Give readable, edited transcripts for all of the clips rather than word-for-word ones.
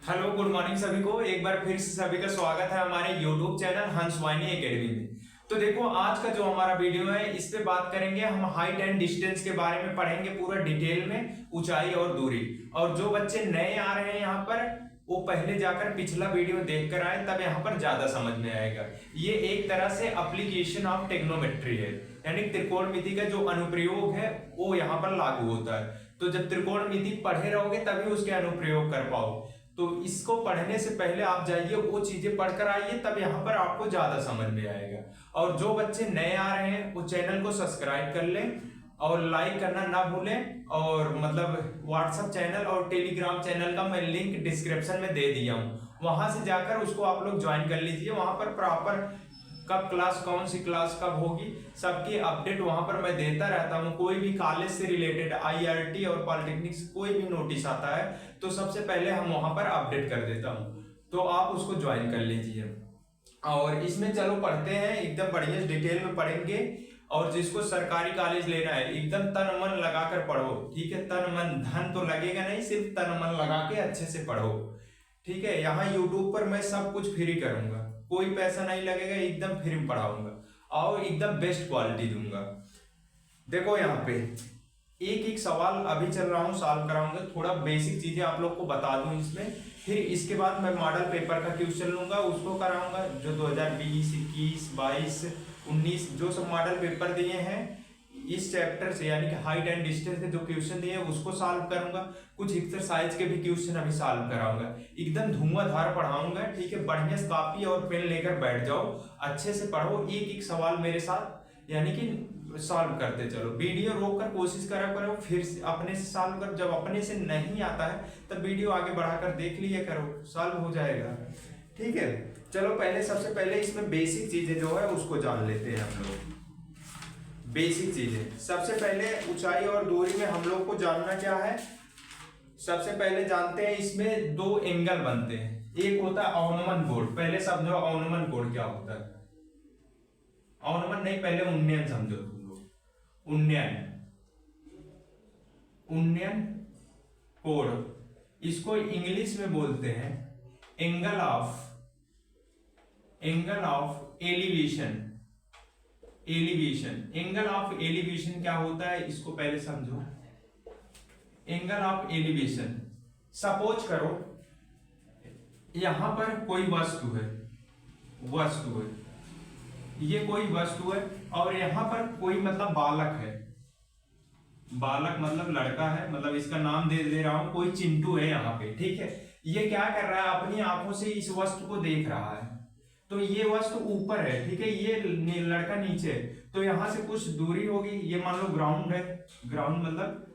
Hello good morning सभी को। एक बार फिर से सभी का स्वागत है हमारे यूट्यूब चैनल हंस वाहिनी एकेडमी में। तो देखो आज का जो हमारा वीडियो है इस पे बात करेंगे हम हाइट एंड डिस्टेंस के बारे में, पढ़ेंगे पूरा डिटेल में, ऊंचाई और दूरी। और जो बच्चे नए आ रहे हैं यहाँ पर वो पहले जाकर पिछला वीडियो देख कर आए, तब यहाँ पर ज्यादा समझ में आएगा। ये एक तरह से एप्लीकेशन ऑफ टेक्नोमेट्री है, यानी त्रिकोणमिति का जो अनुप्रयोग है वो यहाँ पर लागू होता है। तो जब त्रिकोणमिति पढ़े रहोगे तभी उसके अनुप्रयोग कर पाओ। तो इसको पढ़ने से पहले आप जाइए वो चीजें पढ़कर आइए, तब यहाँ पर आपको ज्यादा समझ में आएगा। और जो बच्चे नए आ रहे हैं वो चैनल को सब्सक्राइब कर लें और लाइक करना ना भूलें। और मतलब व्हाट्सएप चैनल और टेलीग्राम चैनल का मैं लिंक डिस्क्रिप्शन में दे दिया हूँ, वहां से जाकर उसको आप लोग ज्वाइन कर लीजिए। वहां पर प्रॉपर कब क्लास, कौन सी क्लास कब होगी, सबकी अपडेट वहां पर मैं देता रहता हूं। कोई भी कॉलेज से रिलेटेड आईआरटी और पॉलिटेक्निक्स कोई भी नोटिस आता है तो सबसे पहले हम वहां पर अपडेट कर देता हूं, तो आप उसको ज्वाइन कर लीजिए। और इसमें चलो पढ़ते हैं, एकदम बढ़िया डिटेल में पढ़ेंगे। और जिसको सरकारी कॉलेज लेना है एकदम तन मन लगाकर पढ़ो, ठीक है। तन मन, धन तो लगेगा नहीं, सिर्फ तन मन लगा के अच्छे से पढ़ो, ठीक है। यहाँ यूट्यूब पर मैं सब कुछ फ्री करूंगा, कोई पैसा नहीं लगेगा, एकदम फ्री में पढ़ाऊंगा और एकदम बेस्ट क्वालिटी दूंगा। देखो यहाँ पे एक एक सवाल अभी चल रहा हूँ, सॉल्व कराऊंगा। थोड़ा बेसिक चीजें आप लोग को बता दूं इसमें, फिर इसके बाद मैं मॉडल पेपर का क्वेश्चन लूंगा, उसको कराऊंगा। जो 2020, 21, 22, 19 जो सब मॉडल पेपर दिए हैं इस चैप्टर से, यानी कि हाइट एंड डिस्टेंस के जो क्वेश्चन दिए उसको सॉल्व करूंगा। कुछ एक्सरसाइज के भी क्वेश्चन अभी सॉल्व कराऊंगा। एकदम धुआंधार पढ़ाऊंगा, ठीक है। बढ़िया कॉपी और पेन लेकर बैठ जाओ, अच्छे से पढ़ो, एक एक सवाल मेरे साथ यानी कि सॉल्व करते चलो। वीडियो रोक कर कोशिश करा करो, फिर अपने से सॉल्व कर। जब अपने से नहीं आता है तब वीडियो आगे बढ़ाकर देख लिया करो, सॉल्व हो जाएगा, ठीक है। चलो पहले सबसे पहले इसमें बेसिक चीजें जो है उसको जान लेते हैं हम लोग। बेसिक चीजें सबसे पहले ऊंचाई और दूरी में हम लोग को जानना क्या है। सबसे पहले जानते हैं इसमें दो एंगल बनते हैं। एक होता है अवनमन कोण। पहले समझो अवनमन कोण क्या होता है। अवनमन नहीं, पहले उन्नयन समझो तुम लोग। उन्नयन कोण, इसको इंग्लिश में बोलते हैं angle of elevation. Angle of elevation क्या होता है इसको पहले समझो। एंगल ऑफ एलिवेशन, सपोज करो यहां पर कोई वस्तु है, ये कोई वस्तु है और यहां पर कोई मतलब बालक है। बालक मतलब लड़का है, मतलब इसका नाम दे रहा हूं, कोई चिंटू है यहाँ पे, ठीक है। ये क्या कर रहा है, अपनी आंखों से इस वस्तु को देख रहा है। तो ये वस्तु ऊपर है, ठीक है, ये लड़का नीचे। तो यहां से कुछ दूरी होगी, ये मान लो ग्राउंड है। ग्राउंड मतलब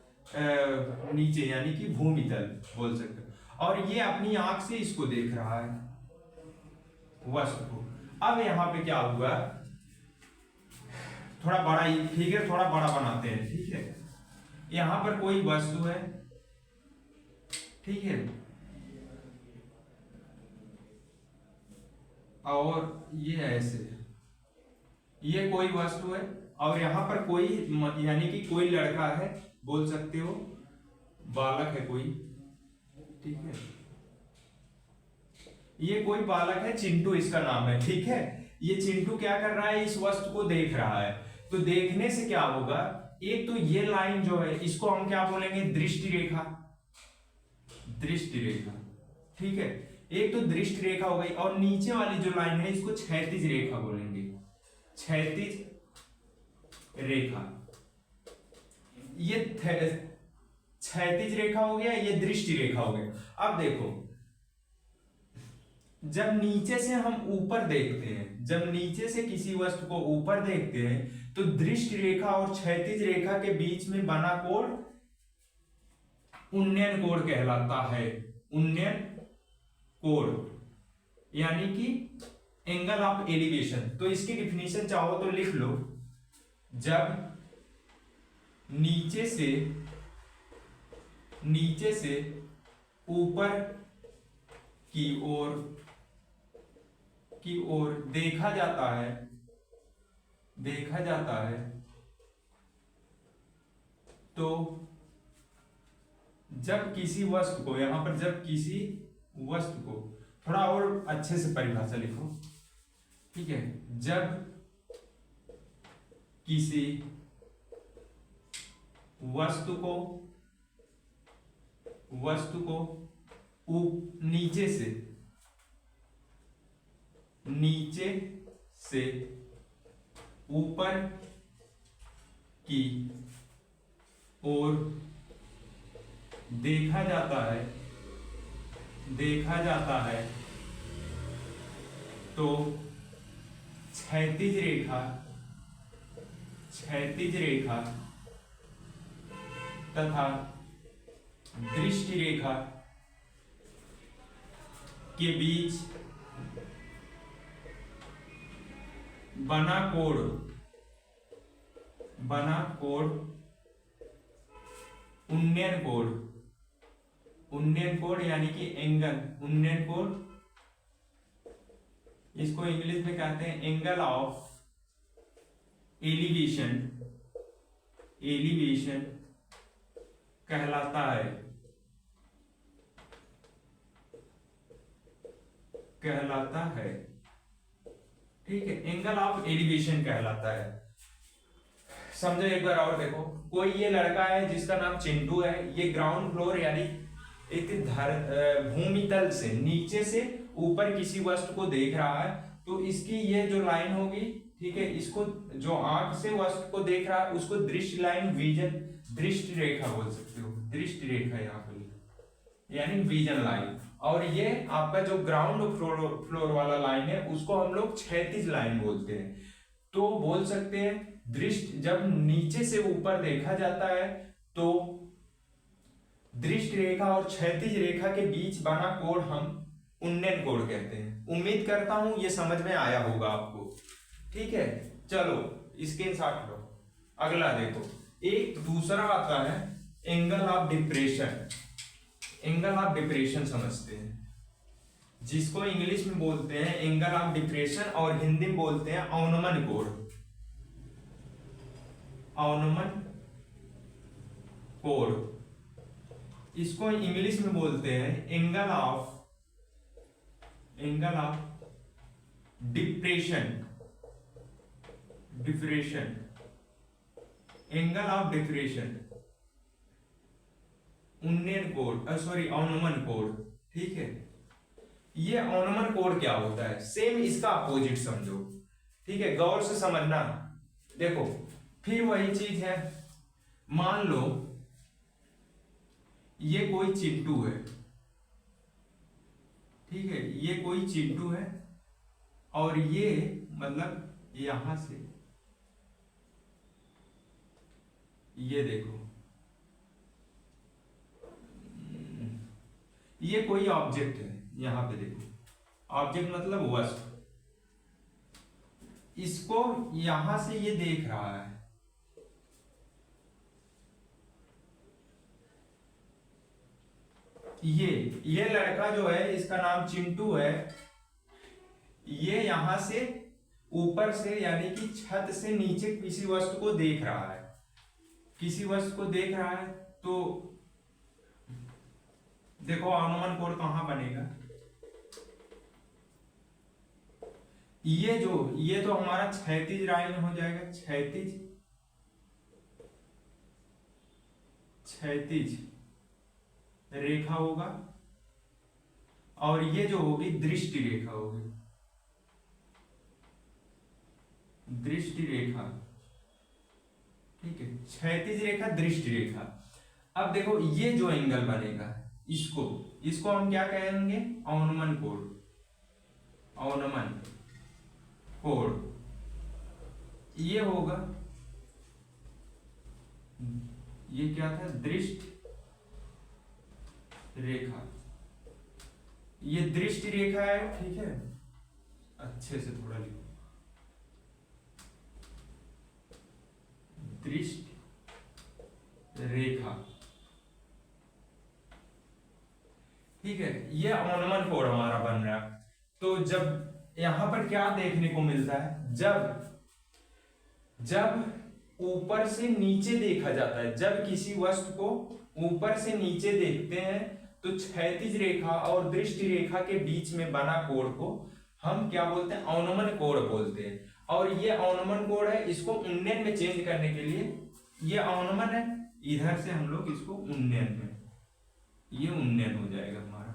नीचे, यानी कि भूमि तल बोल सकते हो। और ये अपनी आंख से इसको देख रहा है वस्तु को। अब यहाँ पे क्या हुआ, थोड़ा बड़ा फिगर थोड़ा बड़ा बनाते हैं, ठीक है। यहां पर कोई वस्तु है, ठीक है, और ये ऐसे, ये कोई वस्तु है और यहां पर कोई यानी कि कोई लड़का है, बोल सकते हो बालक है कोई, ठीक है। ये कोई बालक है, चिंटू इसका नाम है, ठीक है। ये चिंटू क्या कर रहा है, इस वस्तु को देख रहा है। तो देखने से क्या होगा, एक तो ये लाइन जो है इसको हम क्या बोलेंगे, दृष्टि रेखा। ठीक है, एक तो दृष्टि रेखा हो गई, और नीचे वाली जो लाइन है इसको क्षैतिज रेखा बोलेंगे। क्षैतिज रेखा, ये क्षैतिज रेखा हो गया, ये दृष्टि रेखा हो गया। अब देखो, जब नीचे से हम ऊपर देखते हैं, जब नीचे से किसी वस्तु को ऊपर देखते हैं तो दृष्टि रेखा और क्षैतिज रेखा के बीच में बना कोण उन्नयन कोण कहलाता है। उन्नयन कोण यानी कि एंगल ऑफ एलिवेशन। तो इसकी डिफिनीशन चाहो तो लिख लो, जब नीचे से ऊपर की ओर देखा जाता है तो जब किसी वस्तु को, यहां पर जब किसी वस्तु को, थोड़ा और अच्छे से परिभाषा लिखो, ठीक है। जब किसी वस्तु को नीचे से ऊपर की ओर देखा जाता है तो क्षैतिज रेखा तथा दृष्टि रेखा के बीच बना कोण उन्नयन कोण यानी कि एंगल, उन्नयन कोण, इसको इंग्लिश में कहते हैं एंगल ऑफ एलिवेशन कहलाता है, ठीक है। एंगल ऑफ एलिवेशन कहलाता है। समझो एक बार और देखो, कोई ये लड़का है जिसका नाम चिंटू है, ये ग्राउंड फ्लोर यानी एक भूमि तल से नीचे से ऊपर किसी वस्तु को देख रहा है, तो इसकी ये जो लाइन होगी, ठीक है, इसको जो आंख से वस्तु को देख रहा है उसको दृष्टि लाइन, विजन, दृष्टि रेखा बोल सकते हो, दृष्टि रेखा यहाँ पर यानी विजन लाइन। और ये आपका जो ग्राउंड फ्लोर वाला लाइन है उसको हम लोग क्षैतिज लाइन बोलते हैं। तो बोल सकते हैं दृष्टि, जब नीचे से ऊपर देखा जाता है तो दृष्टि रेखा और क्षैतिज रेखा के बीच बना कोण हम उन्नयन कोण कहते हैं। उम्मीद करता हूं ये समझ में आया होगा आपको, ठीक है। चलो स्क्रीनशॉट लो। अगला देखो, एक दूसरा आता है angle of depression. Angle of depression समझते हैं, जिसको इंग्लिश में बोलते हैं एंगल ऑफ डिप्रेशन और हिंदी में बोलते हैं अवनमन कोण। अवनमन कोण, इसको इंग्लिश में बोलते हैं angle of depression. Angle of depression, उन्नयन कोण, सॉरी अवनमन कोण, ठीक है। ये अवनमन कोण क्या होता है, सेम इसका अपोजिट समझो, ठीक है, गौर से समझना। देखो फिर वही चीज है, मान लो ये कोई चिंटू है, ठीक है, ये कोई चिंटू है और ये मतलब यहां से ये देखो, ये कोई ऑब्जेक्ट है, यहां पे देखो, ऑब्जेक्ट मतलब वस्तु, इसको यहां से ये देख रहा है, ये लड़का जो है इसका नाम चिंटू है, ये यहां से ऊपर से यानी कि छत से नीचे किसी वस्तु को देख रहा है, तो देखो अवनमन कोण कहां बनेगा, ये तो हमारा क्षैतिज लाइन हो जाएगा, क्षैतिज रेखा होगा, और ये जो होगी दृष्टि रेखा होगी, दृष्टि रेखा, ठीक है, क्षैतिज रेखा, दृष्टि रेखा। अब देखो ये जो एंगल बनेगा, इसको हम क्या कहेंगे, अवनमन कोण। अवनमन कोण ये होगा, ये क्या था, दृष्टि रेखा, ये दृष्टि रेखा है, ठीक है, अच्छे से थोड़ा लिखो, दृष्टि रेखा, ठीक है, ये अवनमन कोण हमारा बन रहा। तो जब यहां पर क्या देखने को मिलता है, जब ऊपर से नीचे देखा जाता है, जब किसी वस्तु को ऊपर से नीचे देखते हैं तो क्षैतिज रेखा और दृष्टि रेखा के बीच में बना कोण को हम क्या बोलते हैं, अवनमन कोण बोलते हैं। और ये अवनमन कोण है, इसको उन्नयन में चेंज करने के लिए, ये अवनमन है, इधर से हम लोग इसको उन्नयन में, ये उन्नयन हो जाएगा हमारा।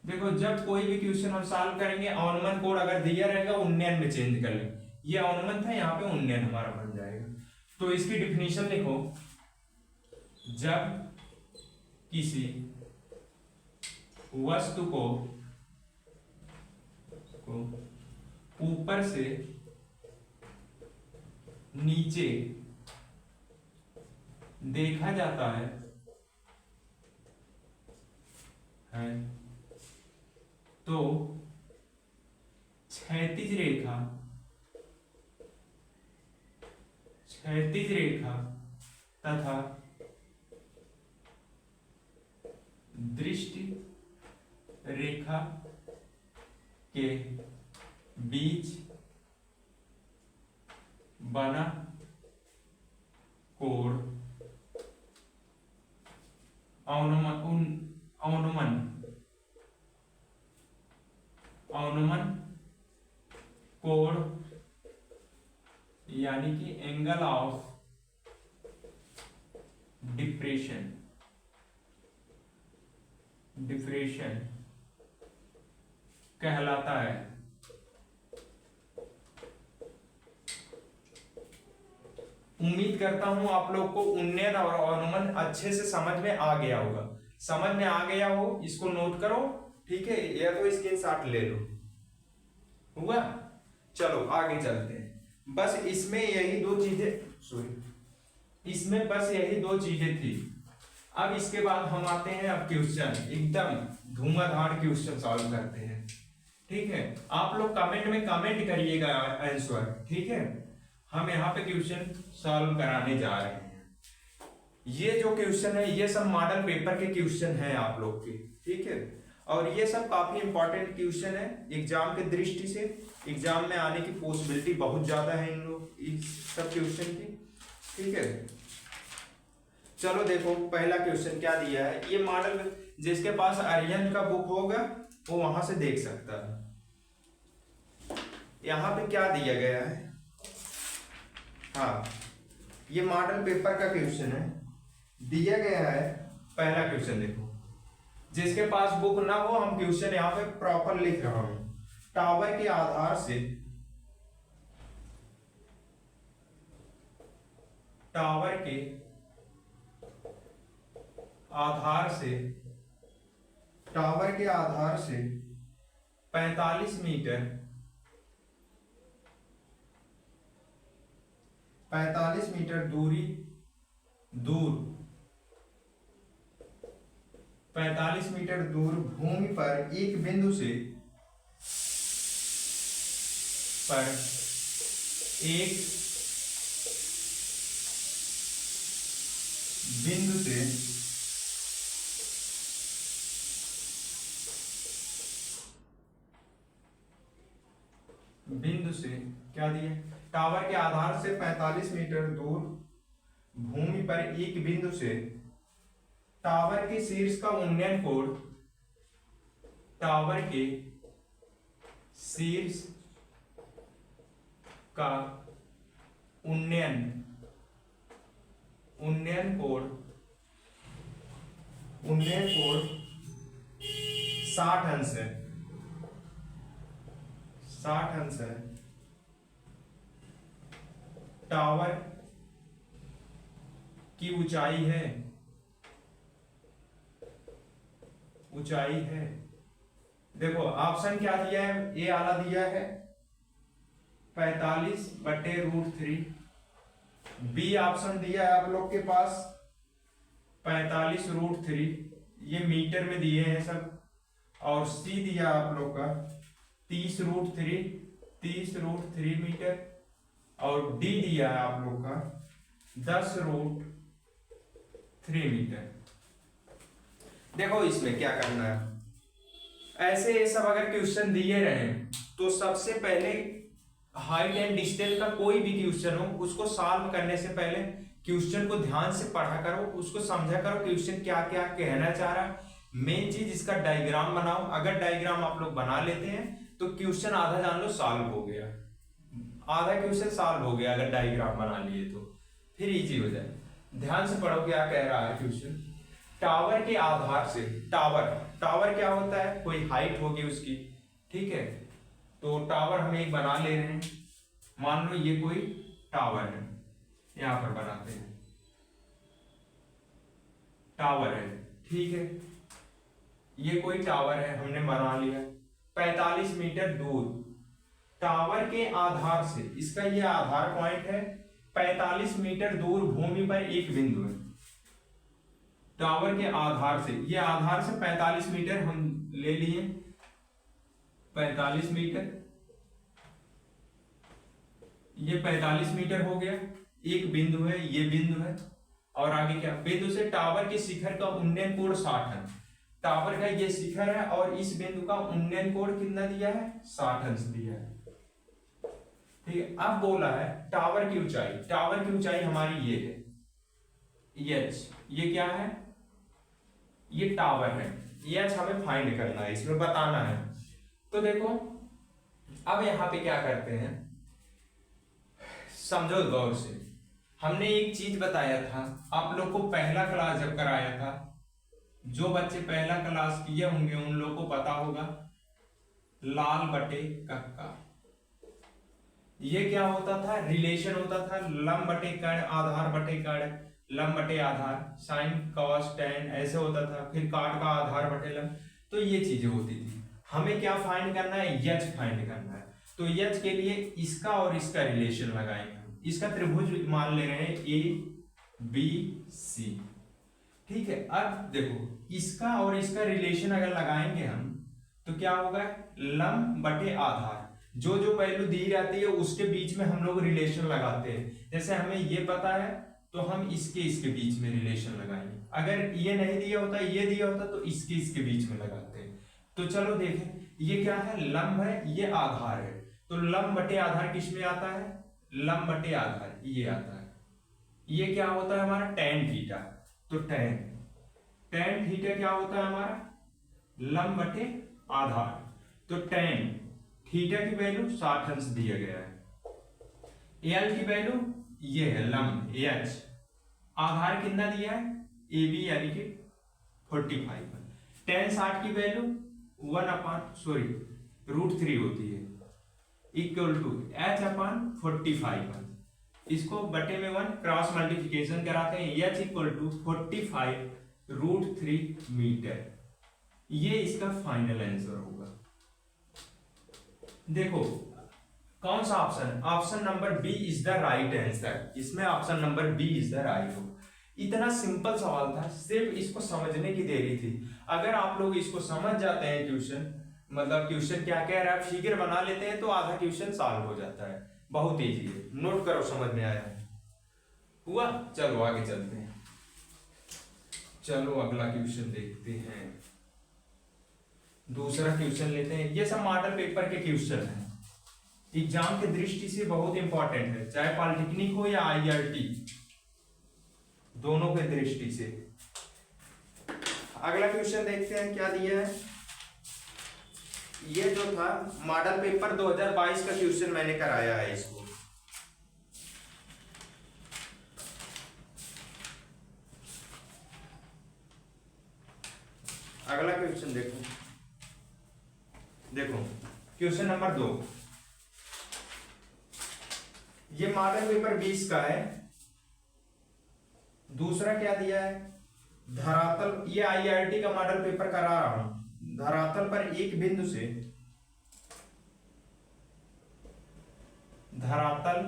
देखो जब कोई भी क्वेश्चन हम सॉल्व करेंगे, अवनमन कोण अगर दिया रहेगा उन्नयन में चेंज कर लेंगे, ये अवनमन था, यहाँ पे उन्नयन हमारा बन जाएगा। तो इसकी डिफिनीशन लिखो, जब किसी वस्तु को ऊपर से नीचे देखा जाता है तो क्षैतिज रेखा तथा दृष्टि रेखा के बीच बना कोण अवनमन कोण यानी कि एंगल ऑफ डिप्रेशन कहलाता है। उम्मीद करता हूं आप लोग को उन्नयन और अवनमन अच्छे से समझ में आ गया होगा। समझ में आ गया हो इसको नोट करो, ठीक है, या तो स्क्रीनशॉट ले लो। हुआ? चलो आगे चलते हैं। बस इसमें यही दो चीजें थी। अब इसके बाद हम आते हैं अब क्वेश्चन, एकदम धुआंधार क्वेश्चन सॉल्व करते हैं, ठीक है। आप लोग कमेंट में कमेंट करिएगा आंसर, ठीक है। हम यहाँ पे क्वेश्चन सॉल्व कराने जा रहे हैं। ये जो क्वेश्चन है ये सब मॉडल पेपर के क्वेश्चन हैं आप लोग के, ठीक है। और ये सब काफी इंपॉर्टेंट क्वेश्चन है एग्जाम के दृष्टि से। एग्जाम में आने की पॉसिबिलिटी बहुत ज्यादा है इन लोग इस सब क्वेश्चन की, ठीक है। चलो देखो पहला क्वेश्चन क्या दिया है। ये मॉडल जिसके पास आर्यन का बुक होगा वो वहां से देख सकता है। यहाँ पे क्या दिया गया है, हाँ ये मॉडल पेपर का क्वेश्चन है, दिया गया है। पहला क्वेश्चन देखो, जिसके पास बुक ना हो हम क्वेश्चन यहाँ पे प्रॉपर लिख रहा हूं। टावर के आधार से टावर के आधार से 45 मीटर दूर 45 मीटर दूर भूमि पर एक बिंदु से क्या दिया, टावर के आधार से 45 मीटर दूर भूमि पर एक बिंदु से टावर के शीर्ष का उन्नयन कोण, टावर के शीर्ष का उन्नयन कोण 60 अंश है। 60 अंश है। टावर की ऊंचाई है, देखो ऑप्शन क्या दिया है, ए वाला दिया है 45/√3, बी ऑप्शन दिया है आप लोग के पास 45√3, ये मीटर में दिए हैं सब, और सी दिया आप लोग का 30√3 मीटर, और डी दिया है आप लोग का 10√3 मीटर। देखो इसमें क्या करना है, ऐसे ये सब अगर क्वेश्चन दिए रहे तो सबसे पहले हाइट एंड डिस्टेंस का कोई भी क्वेश्चन हो उसको सॉल्व करने से पहले क्वेश्चन को ध्यान से पढ़ा करो, उसको समझा करो क्वेश्चन क्या क्या कहना चाह रहा है। मेन चीज इसका डायग्राम बनाओ। अगर डायग्राम आप लोग बना लेते हैं तो क्वेश्चन आधा जान लो सॉल्व हो गया, आधा क्वेश्चन सॉल्व हो गया अगर डायग्राम बना लिए तो, फिर इजी हो जाए। ध्यान से पढ़ो क्या कह रहा है क्वेश्चन। टावर के आधार से, टावर क्या होता है, कोई हाइट होगी उसकी, ठीक है। तो टावर हम एक बना ले रहे हैं, मान लो ये कोई टावर है, यहां पर बनाते हैं टावर है, ठीक है। ये कोई टावर है हमने बना लिया, 45 मीटर दूर टावर के आधार से, इसका ये आधार पॉइंट है, 45 मीटर दूर भूमि पर एक बिंदु है। टावर के आधार से, ये आधार से 45 मीटर हम ले लिए, 45 मीटर, ये 45 मीटर हो गया, एक बिंदु है, ये बिंदु है। और आगे क्या, बिंदु से टावर के शिखर का उन्नयन कोण 60 है। टावर का ये शिखर है और इस बिंदु का उन्नयन कोण कितना दिया है, 60 अंश दिया है, ठीक है। अब बोला है टावर की ऊंचाई, टावर की ऊंचाई हमारी ये है एच, ये क्या है, ये टावर है, एच हमें फाइंड करना है, इसमें बताना है। तो देखो अब यहां पे क्या करते हैं, समझो गौर से। हमने एक चीज बताया था आप लोग को पहला क्लास जब कराया था, जो बच्चे पहला क्लास किए होंगे उन लोग को पता होगा, लाल बटे कक्का। ये क्या होता था, रिलेशन होता था, लंब बटे कर्ण, आधार बटे कर्ण, लंब बटे आधार, साइन कॉस टेन ऐसे होता था, फिर काट का आधार बटे लंब। तो ये चीजें होती थी। हमें क्या फाइंड करना है, यच फाइंड करना है। तो यच के लिए इसका और इसका रिलेशन लगाएंगे। इसका त्रिभुज मान ले रहे हैं ए बी सी, ठीक है। अब देखो इसका और इसका रिलेशन अगर लगाएंगे हम तो क्या होगा, लंब बटे आधार, जो जो पहलू दी जाती है उसके बीच में हम लोग रिलेशन लगाते हैं। जैसे हमें ये पता है तो हम इसके इसके बीच में रिलेशन लगाएंगे, अगर ये नहीं दिया होता, ये दिया होता तो इसके इसके बीच में लगाते हैं। तो चलो देखें, ये क्या है, लंब है, ये आधार है, तो लंब बटे आधार किस में आता है, लंब बटे आधार ये आता है। ये क्या होता है हमारा, टेन थीटा। तो टेन थीटा क्या होता है हमारा, लंब बटे आधार। तो टेन थीटा की वैल्यू 60 अंश दिया गया है। एल की वैल्यू ये है लंब एच, आधार कितना दिया है ए बी यानी कि 45। टेन 60 की वैल्यू √3 होती है, इक्वल टू एच अपॉन 45। इसको बटे में 1 क्रॉस मल्टीप्लिकेशन कराते हैं, एच इक्वल टू 45√3 मीटर। ये इसका फाइनल आंसर होगा। देखो कौन सा option, option number B is the right answer. इसमें option number B is the right हो। इतना सिंपल सवाल था, सिर्फ इसको समझने की देरी थी। अगर आप लोग इसको समझ जाते हैं क्वेश्चन, मतलब क्वेश्चन क्या कह रहा है, फिगर बना लेते हैं तो आधा क्वेश्चन सॉल्व हो जाता है। बहुत इजी है, नोट करो, समझ में आया हुआ। चलो आगे चलते हैं, चलो अगला क्वेश्चन देखते हैं। दूसरा क्वेश्चन लेते हैं। ये सब मॉडल पेपर के क्वेश्चन हैं, एग्जाम की दृष्टि से बहुत इंपॉर्टेंट है, चाहे पॉलिटेक्निक हो या आईआरटी, दोनों के दृष्टि से। अगला क्वेश्चन देखते हैं क्या दिया है। ये जो था मॉडल पेपर 2022 का क्वेश्चन मैंने कराया है इसको। अगला क्वेश्चन देखो, देखो क्वेश्चन नंबर 2। ये मॉडल पेपर 20 का है। दूसरा क्या दिया है, धरातल, ये आईआरटी का मॉडल पेपर करा रहा हूं। धरातल पर एक बिंदु से, धरातल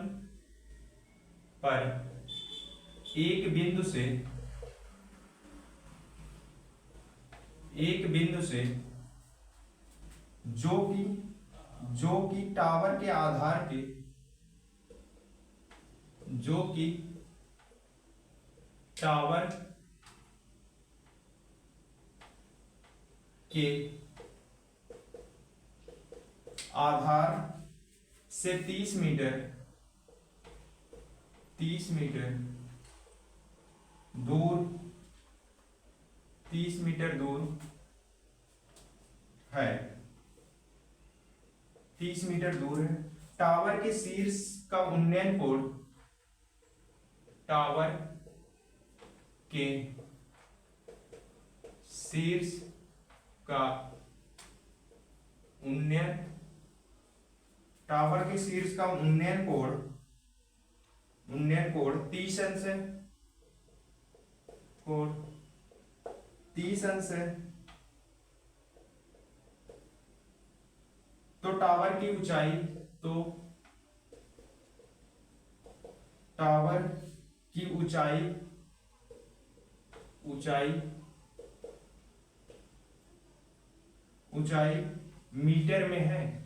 पर एक बिंदु से, एक बिंदु से जो कि टावर के आधार के, जो कि टावर के आधार से 30 मीटर दूर 30 मीटर दूर है, 30 मीटर दूर है। टावर के शीर्ष का उन्नयन कोण, टावर के शीर्ष का उन्नयन, टावर के शीर्ष का उन्नयन कोण 30 अंश है, कोण 30 अंश है। तो टावर की ऊंचाई, तो टावर की ऊंचाई मीटर में है,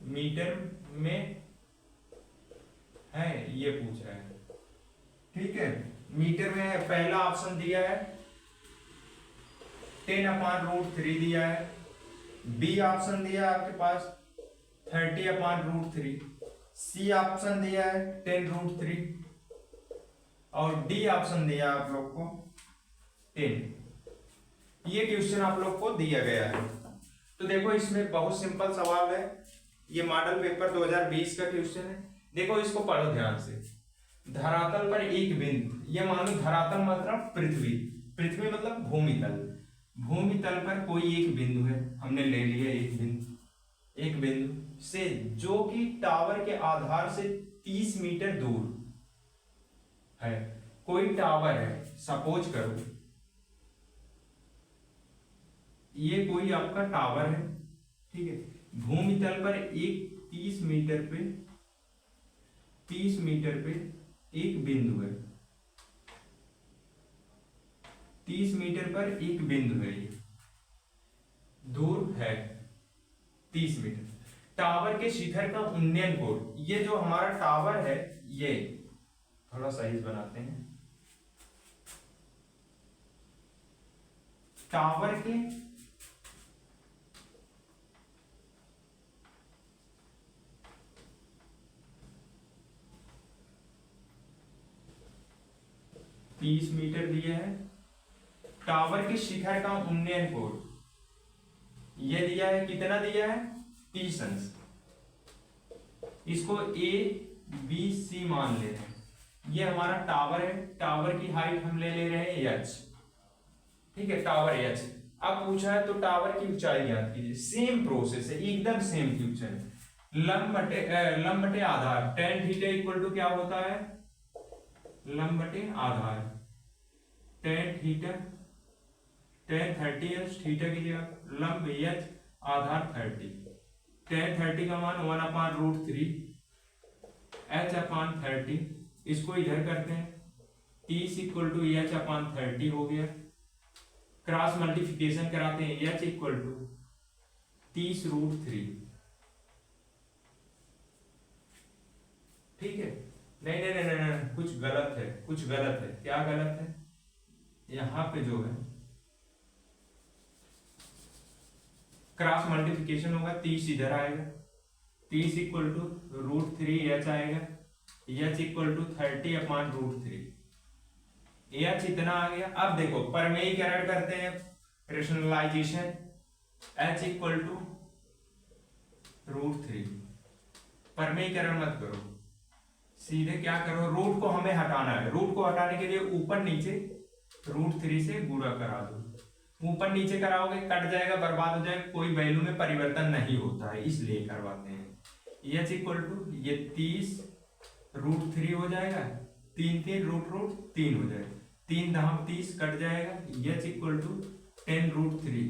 मीटर में है, ये पूछ रहा है। ठीक है, मीटर में है। पहला ऑप्शन दिया है 10/√3 दिया है, बी ऑप्शन दिया है आपके पास 30/√3, सी ऑप्शन दिया है 10√3 और डी ऑप्शन दिया आप लोग को 10। ये क्वेश्चन आप लोग को दिया गया है। तो देखो इसमें बहुत सिंपल सवाल है, ये मॉडल पेपर 2020 का क्वेश्चन है। देखो इसको पढ़ो ध्यान से। धरातल पर एक बिंदु, ये मानो धरातल मतलब पृथ्वी, पृथ्वी मतलब भूमितल, भूमितल पर कोई एक बिंदु है, हमने ले लिया एक बिंदु से जो कि टावर के आधार से 30 मीटर दूर है। कोई टावर है, सपोज करो ये कोई आपका टावर है, ठीक है। भूमितल पर एक 30 मीटर पे एक बिंदु है, 30 मीटर पर एक बिंदु है, ये दूर है 30 मीटर। टावर के शिखर का उन्नयन कोण, ये जो हमारा टावर है, ये थोड़ा साइज बनाते हैं। टावर के तीस मीटर दिया है। टावर के शिखर का उन्नयन कोण ये दिया है, कितना दिया है 30 अंश। इसको ए बी सी मान ले रहे हैं। ये हमारा टावर है, टावर की हाइट हम ले रहे हैं h, ठीक है, टावर h। अब पूछा है तो टावर की ऊंचाई ज्ञात कीजिए। सेम प्रोसेस है, एकदम सेम क्वेश्चन है। लंब बटे आधार, tan थीटा इक्वल टू क्या होता है, लंब बटे आधार, tan थीटा, tan 30 थीटा की जगह लंब h आधार 30, tan 30 का मान 1/√3 h/30। इसको इधर करते हैं, 30 इक्वल टू h/30 हो गया। क्रॉस मल्टीप्लिकेशन कराते हैं, h इक्वल टू 30√3, ठीक है। नहीं, कुछ गलत है, क्या गलत है, यहां पे जो है क्रॉस मल्टीप्लिकेशन होगा, 30 इधर आएगा, 30 इक्वल टू √3 h आएगा, h इक्वल टू 30/√3, h इतना आ गया। अब देखो परमेयीकरण करते हैं, रेशनलाइजेशन, h इक्वल टू √3। परमेयीकरण मत करो, सीधे क्या करो, रूट को हमें हटाना है। रूट को हटाने के लिए ऊपर नीचे √3 से गुणा करा दो। ऊपर नीचे कराओगे कट जाएगा, बर्बाद हो जाएगा, कोई वैल्यू में परिवर्तन नहीं होता है, इसलिए करवाते हैं। h इक्वल टू ये 30√3 हो जाएगा, 3 रूट 3 हो जाएगा, 3 दहा 30 कट जाएगा। h इक्वल टू 10√3,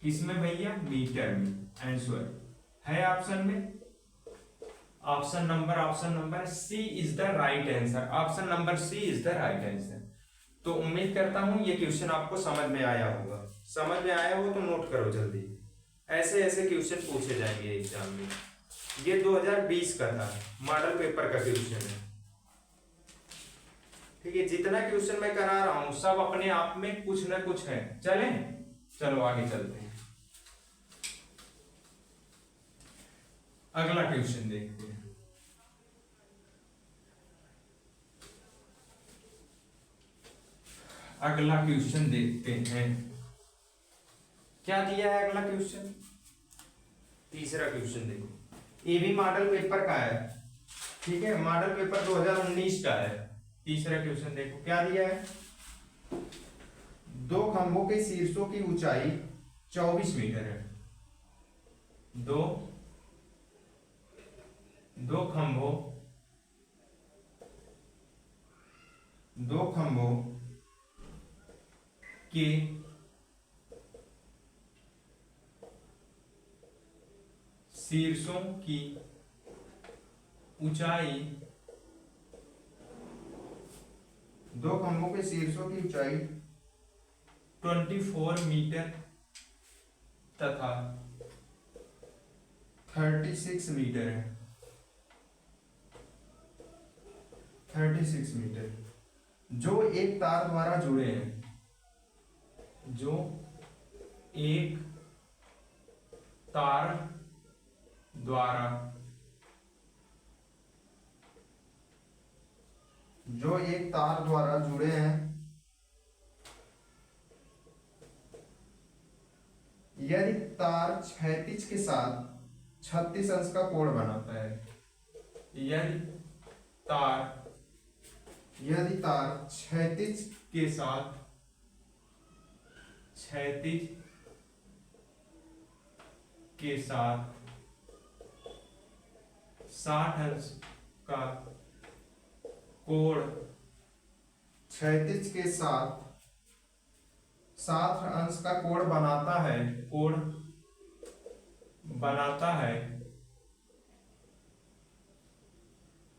इसमें भैया मीटर में आंसर है ऑप्शन में। Option number C is the right answer, option number C is the right answer. तो उम्मीद करता हूं ये क्वेश्चन आपको समझ में आया होगा। समझ में आया हो तो नोट करो जल्दी, ऐसे ऐसे क्वेश्चन पूछे जाएंगे एग्जाम में। ये 2020 का था, मॉडल पेपर का क्वेश्चन है, ठीक है। जितना क्वेश्चन मैं करा रहा हूं सब अपने आप में कुछ ना कुछ है। चलो आगे चलते हैं, अगला क्वेश्चन देखते हैं। अगला क्वेश्चन देखते हैं, क्या दिया है अगला क्वेश्चन। तीसरा क्वेश्चन देखो, ये भी मॉडल पेपर का है, ठीक है, मॉडल पेपर 2019 का है। तीसरा क्वेश्चन देखो क्या दिया है। दो खंभों के शीर्षों की ऊंचाई 24 मीटर है। दो खंभों के शीर्षों की ऊंचाई, दो खंभों के शीर्षों की ऊंचाई 24 मीटर तथा 36 मीटर है। 36 मीटर जो एक तार द्वारा जुड़े हैं, जो एक तार द्वारा जुड़े हैं, यदि तार क्षैतिज के साथ 36 अंश का कोण बनाता है। यदि तार क्षैतिज के साथ 60 अंश का कोण, क्षैतिज के साथ 60 अंश का कोण बनाता है,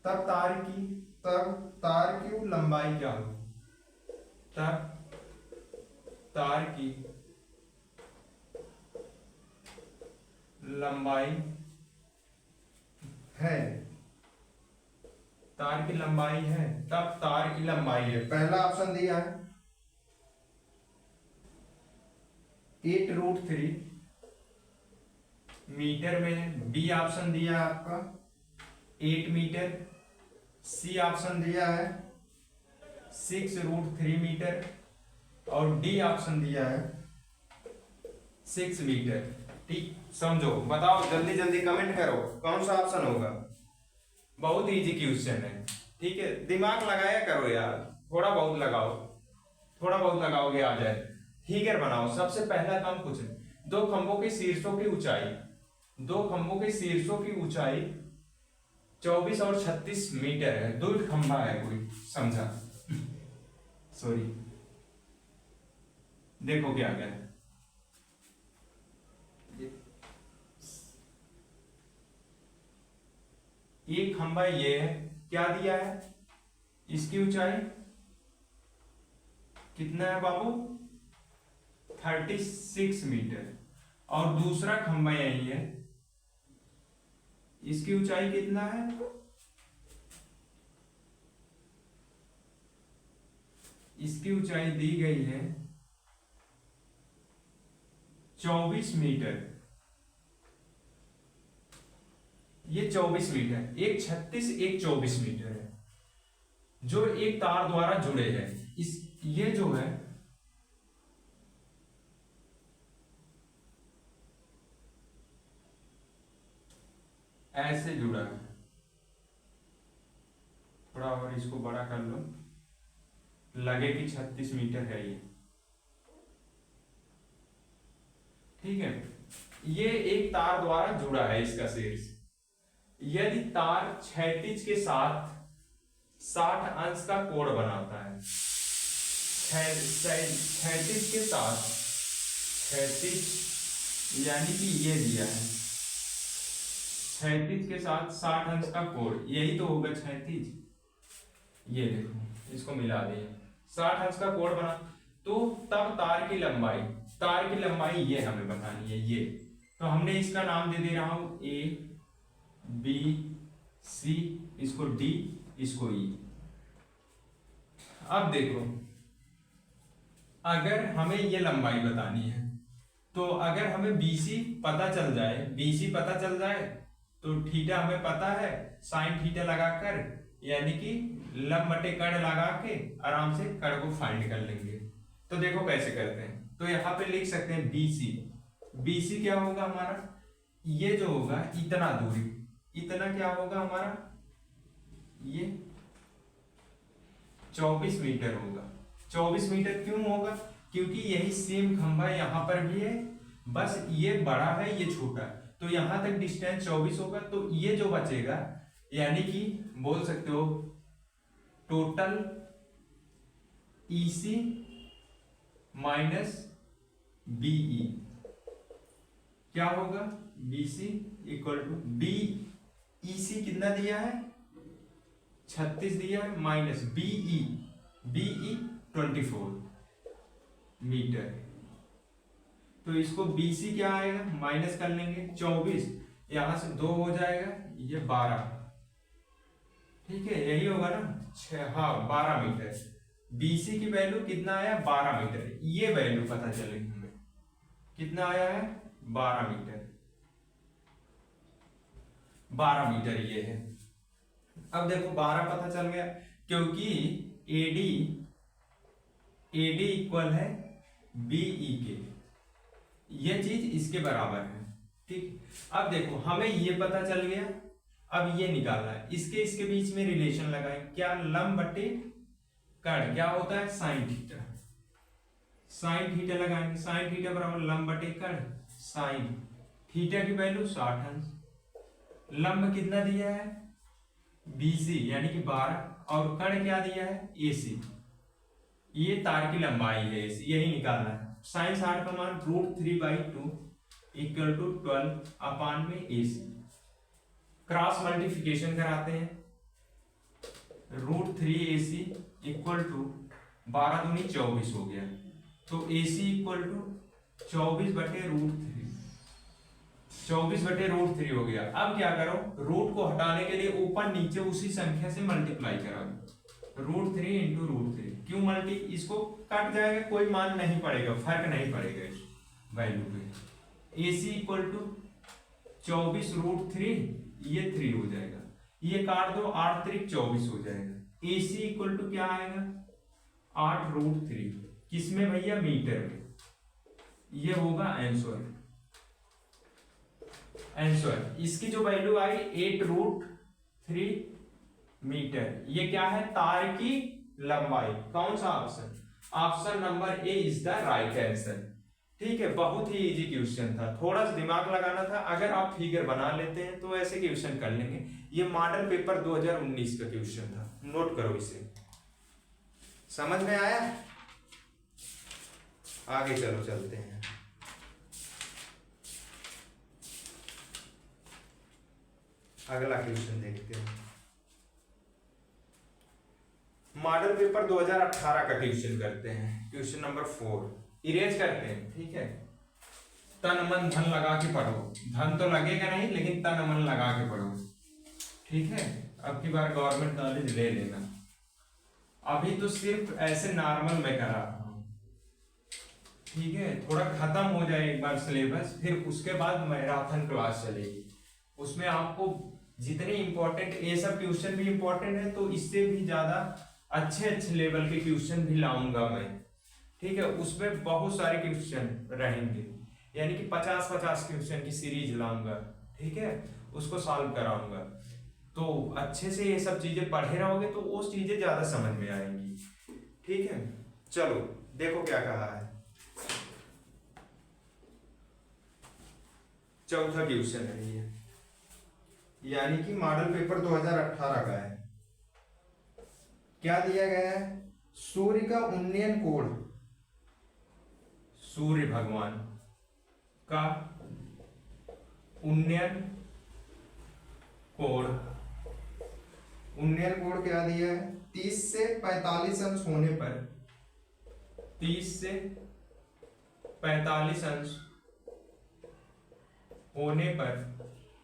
तब तार की लंबाई क्या होगी। तब तार की लंबाई है, तब तार की लंबाई है। पहला ऑप्शन दिया है 8√3 मीटर में, बी ऑप्शन दिया है आपका 8 मीटर, सी ऑप्शन दिया है 6√3 मीटर और डी ऑप्शन दिया है 6 मीटर। ठीक, समझो, बताओ, जल्दी जल्दी कमेंट करो कौन सा ऑप्शन होगा। बहुत इजी क्वेश्चन है, ठीक है, दिमाग लगाया करो यार, थोड़ा बहुत लगाओगे आ जाए। फिगर बनाओ। सबसे पहला काम कुछ है, दो खंभों के शीर्षों की ऊंचाई 24 और 36 मीटर है। दो खंभा है, कोई समझा? सॉरी, देखो क्या क्या है। एक खंभा ये है, क्या दिया है, इसकी ऊंचाई कितना है बाबू, 36 मीटर। और दूसरा खंभा यही है, इसकी ऊंचाई कितना है, इसकी ऊंचाई दी गई है 24 मीटर। ये 24 मीटर, एक 36 एक 24 मीटर है, जो एक तार द्वारा जुड़े हैं। ये जो है ऐसे जुड़ा है। थोड़ा और इसको बड़ा कर लो, लगे कि 36 मीटर है ये, ठीक है। ये एक तार द्वारा जुड़ा है, इसका शीर्ष। यदि तार क्षैतिज के साथ 60 अंश का कोण बनाता है, क्षैतिज के साथ, क्षैतिज यानी कि ये दिया है, क्षैतिज के साथ 60 अंश का कोण, यही तो होगा क्षैतिज। ये देखो, इसको मिला दिए, 60 अंश का कोण बना, तो तब तार की लंबाई ये हमें बतानी है। ये तो हमने इसका नाम दे दे रहा हूं ए बी सी, इसको डी, इसको ई। अब देखो, अगर हमें ये लंबाई बतानी है, तो अगर हमें बीसी पता चल जाए तो थीटा हमें पता है, साइन थीटा लगाकर यानी कि लंब बटे कर्ण लगा के आराम से कर्ण को फाइंड कर लेंगे। तो देखो कैसे करते हैं। तो यहाँ पे लिख सकते हैं BC। BC क्या होगा हमारा, ये जो होगा इतना दूरी, इतना क्या होगा हमारा, ये 24 मीटर होगा। 24 मीटर क्यों होगा, क्योंकि यही सेम खंभा यहाँ पर भी है, बस ये बड़ा है ये छोटा है, तो यहां तक डिस्टेंस 24 होगा। तो ये जो बचेगा यानी कि बोल सकते हो टोटल EC माइनस BE क्या होगा, BC इक्वल टू BEC कितना दिया है 36 दिया है, माइनस BE 24 मीटर। तो इसको BC क्या आएगा, माइनस कर लेंगे 24, यहां से 2 हो जाएगा, ये 12, ठीक है यही होगा ना, हाँ 12 मीटर। BC की वैल्यू कितना आया 12 मीटर, ये वैल्यू पता चलेगी हमें कितना आया है 12 मीटर, 12 मीटर ये है। अब देखो 12 पता चल गया क्योंकि AD इक्वल है BE के, ये चीज इसके बराबर है, ठीक। अब देखो हमें ये पता चल गया, अब ये निकालना है, इसके बीच में रिलेशन लगाए, क्या लंब बटे कर्ण क्या होता है साइन थीटा, साइन थीटा लगाएंगे, साइन थीटा बराबर लंब बटे कर्ण, साइन थीटा की वैल्यू 60 अंश, लंब कितना दिया है BC यानी कि 12, और कर्ण क्या दिया है AC, ये तार की लंबाई है AC, यही निकालना है। साइन 60 का मान √3/2 इक्वल टू 12 अपान में AC, क्रॉस मल्टीप्लिकेशन कराते हैं, √3AC इक्वल टू 12 दूनी 24 हो गया, तो AC इक्वल टू 24/√3, 24/√3 हो गया। अब क्या करो, रूट को हटाने के लिए ऊपर नीचे उसी संख्या से मल्टीप्लाई करो, √3 × √3, क्यों मल्टी, इसको कट जाएगा, कोई मान नहीं पड़ेगा, फर्क नहीं पड़ेगा इस वैल्यू पे। AC इक्वल टू 24√3, ये 3 हो जाएगा, ये काट दो 8 3 24 हो जाएगा। AC इक्वल टू क्या आएगा 8√3, किसमें भैया मीटर में, ये होगा आंसर। इसकी जो वैल्यू आई 8√3 मीटर, ये क्या है तार की लंबाई। कौन सा option, option number A is the right answer, ठीक है। बहुत ही इजी क्वेश्चन था, थोड़ा सा दिमाग लगाना था, अगर आप फिगर बना लेते हैं तो ऐसे क्वेश्चन कर लेंगे। ये मॉडल पेपर 2019 का क्वेश्चन था, नोट करो इसे, समझ में आया। आगे चलो चलते हैं, अगला क्वेश्चन देखते हैं। मॉडल पेपर 2018 का क्वेश्चन करते हैं, क्वेश्चन नंबर 4, इरेज करते हैं, ठीक है। तन मन धन लगा के पढ़ो, धन तो लगेगा नहीं लेकिन तन मन लगा के पढ़ो, ठीक है। अब की बार गवर्नमेंट नॉलेज ले लेना, अभी तो सिर्फ ऐसे नॉर्मल में करा रहा हूं, ठीक है। थोड़ा खत्म हो जाए एक बार सिलेबस, फिर उसके बाद मैराथन क्लास चलेगी, उसमें आपको जितने इंपॉर्टेंट, ये सब क्वेश्चन भी इंपॉर्टेंट है, तो इससे भी ज्यादा अच्छे लेवल के क्वेश्चन भी लाऊंगा मैं, ठीक है। उसमें बहुत सारे क्वेश्चन रहेंगे, यानी कि 50-50 क्वेश्चन की सीरीज लाऊंगा, ठीक है, उसको सॉल्व कराऊंगा। तो अच्छे से ये सब चीजें पढ़े रहोगे तो वो चीजें ज्यादा समझ में आएंगी, ठीक है। चलो देखो क्या कहा है, चौथा क्वेश्चन है ये, यानी कि मॉडल पेपर 2018 का है। क्या दिया गया है, सूर्य का उन्नयन कोण, सूर्य भगवान का उन्नयन कोण, उन्नयन कोण क्या दिया है 30 से 45 अंश होने पर, 30 से 45 अंश होने पर,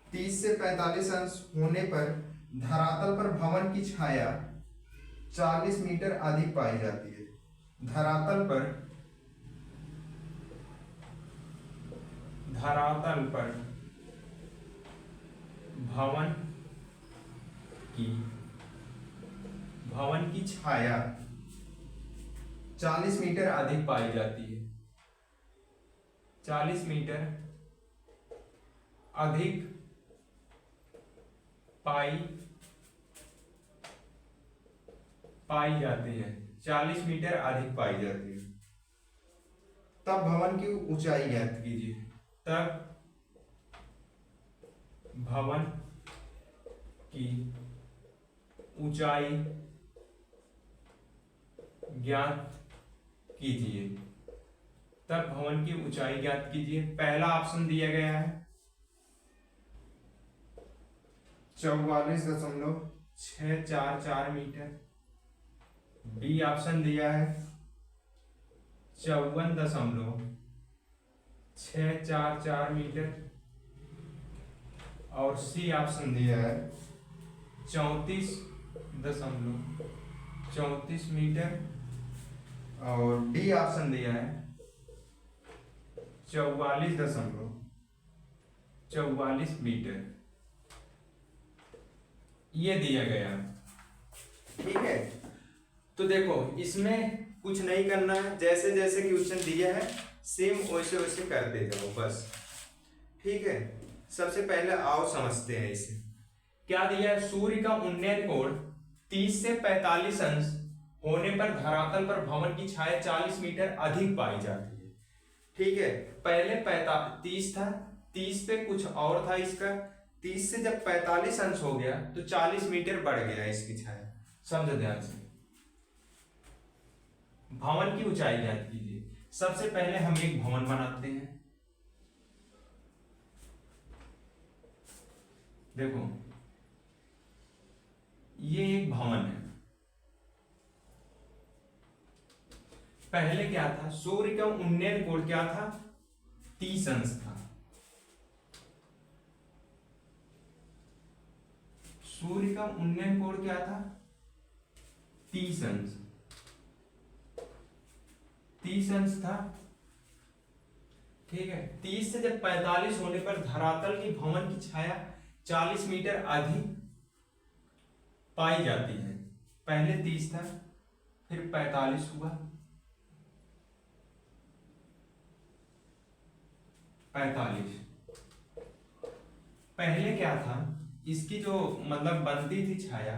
30 से 45 अंश होने पर धरातल पर भवन की छाया 40 मीटर अधिक पाई जाती है। धरातल पर भवन की भवन की छाया 40 मीटर अधिक पाई जाती है, 40 मीटर अधिक पाई जाती है, 40 मीटर अधिक पाई जाती है। तब भवन की ऊंचाई ज्ञात कीजिए। तब भवन की ऊंचाई ज्ञात कीजिए। तब भवन की ऊंचाई ज्ञात कीजिए। पहला ऑप्शन दिया गया है 44.644 मीटर। बी ऑप्शन दिया है 54.644 मीटर। और सी ऑप्शन दिया है 34.34 मीटर। और डी ऑप्शन दिया है 44.44 मीटर। ये दिया गया, ठीक है। तो देखो इसमें कुछ नहीं करना है, जैसे जैसे क्वेश्चन दिया है सेम वैसे वैसे करते जाओ बस, ठीक है। सबसे पहले आओ समझते हैं इसे। क्या दिया है? सूर्य का उन्नयन कोण 30 से 45 अंश होने पर धरातल पर भवन की छाया 40 मीटर अधिक पाई जाती है, ठीक है। पहले 30 था, 30 पे कुछ और था इसका, 30 से जब 45 अंश हो गया तो 40 मीटर बढ़ गया इसकी छाया। समझो ध्यान से। भवन की ऊंचाई ज्ञात कीजिए। सबसे पहले हम एक भवन बनाते हैं। देखो ये एक भवन है। पहले क्या था? सूर्य का उन्नयन कोण क्या था? 30 अंश था। सूर्य का उन्नयन कोण क्या था? 30 अंश। 30 अंश था, ठीक है। 30 से जब 45 होने पर धरातल की भवन की छाया 40 मीटर अधिक पाई जाती है। पहले 30 था, फिर 45 हुआ, 45। पहले क्या था? इसकी जो मतलब बनती थी छाया,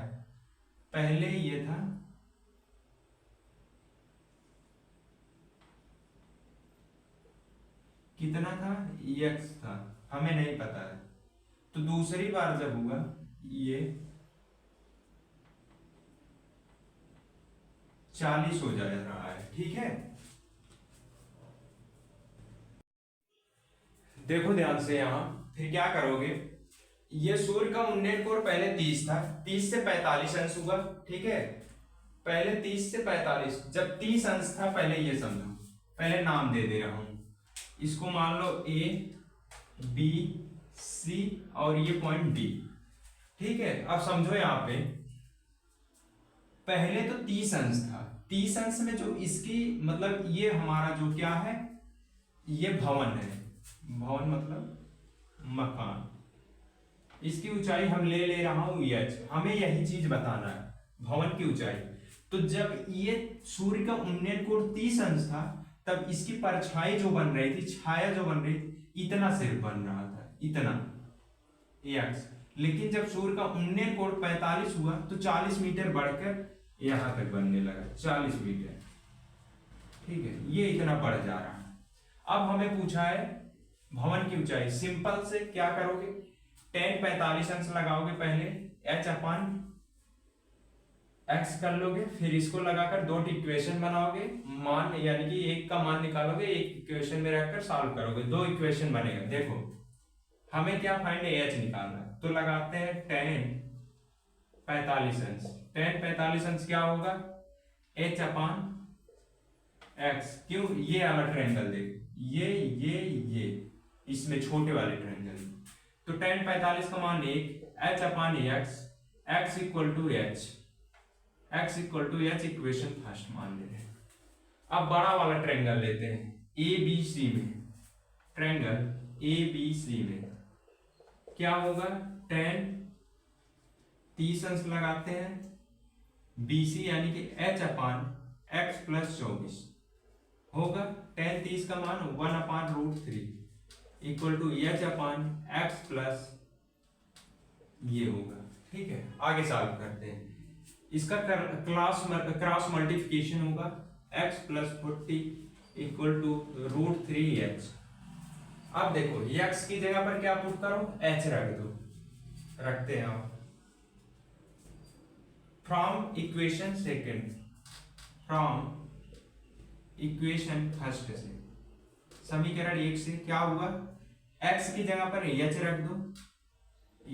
पहले ये था कितना था? x था, हमें नहीं पता है। तो दूसरी बार जब हुआ ये 40 हो जा रहा है, ठीक है। देखो ध्यान से यहां, फिर क्या करोगे? ये सूर्य का उन्नयन कोण पहले 30 था, 30 से 45 अंश हुआ, ठीक है। पहले 30 से 45, जब 30 अंश था, पहले ये समझो, पहले नाम दे रहा हूं इसको, मान लो ए बी सी और ये पॉइंट डी, ठीक है। अब समझो यहां पे पहले तो 30 अंश था, 30 अंश में जो इसकी मतलब ये हमारा जो क्या है, ये भवन है। भवन मतलब मकान। इसकी ऊंचाई हम ले रहा हूं h, हमें यही चीज बताना है, भवन की ऊंचाई। तो जब ये सूर्य का उन्नयन कोण 30 अंश था, तब इसकी परछाई जो बन रही थी, छाया जो बन रही थी, इतना सिर्फ बन रहा था, इतना x। लेकिन जब सूर्य का उन्नयन कोण 45 हुआ तो 40 मीटर बढ़कर यहां तक बनने लगा, 40 मीटर, ठीक है। ये इतना बढ़ जा रहा है। अब हमें पूछा है भवन की ऊंचाई। सिंपल से क्या करोगे? tan 45 अंश लगाओगे, पहले h अपान x कर लोगे, फिर इसको लगाकर दो इक्वेशन बनाओगे, मान यानी कि एक का मान निकालोगे, एक इक्वेशन में रखकर सॉल्व करोगे, दो इक्वेशन बनेगा। देखो हमें क्या फाइंड h निकालना है, तो लगाते हैं tan 45 अंश। tan 45 अंश क्या होगा? h अपान x। क्यों? ये वाला ट्रायंगल देखो, ये इसमें छोटे वाले ट्रायंगल। तो tan 45 का मान 1, h अपान x equal to h equation first मान ले रहे हैं। अब बड़ा वाला ट्रायंगल लेते हैं, ABC में, ट्रायंगल ABC में क्या होगा? tan 30 अंश लगाते हैं, BC यानी कि h/x + 24 होगा। tan 30 का मान 1/√3 इक्वल टू h/x प्लस ये होगा। ठीक है, आगे सॉल्व करते हैं। इसका क्रॉस मल्टीप्लिकेशन होगा x + 40 इक्वल टू √3h। अब देखो x की जगह पर क्या पुट करो, h रख दो, रखते हैं आप। फ्रॉम इक्वेशन फर्स्ट से, समीकरण 1 से क्या हुआ, x की जगह पर h रख दो,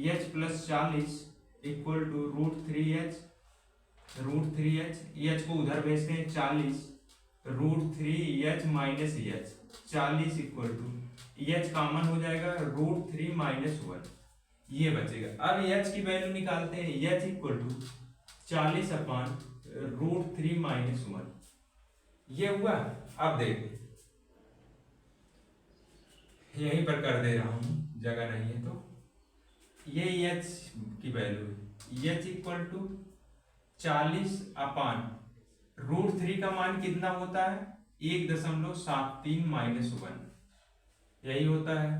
h + 40 equal to √3h, h को उधर भेजते हैं 40 √3h minus h, 40 equal to h common हो जाएगा √3 - 1, ये बचेगा। अब h की वैल्यू निकालते हैं, h इक्वल टू 40/√3 - 1, ये हुआ। अब देखो यहीं पर कर दे रहा हूं, जगह नहीं है तो ये h की वैल्यू है, h इक्वल टू 40/√3 का मान कितना होता है, 1.73 - 1, यही होता है।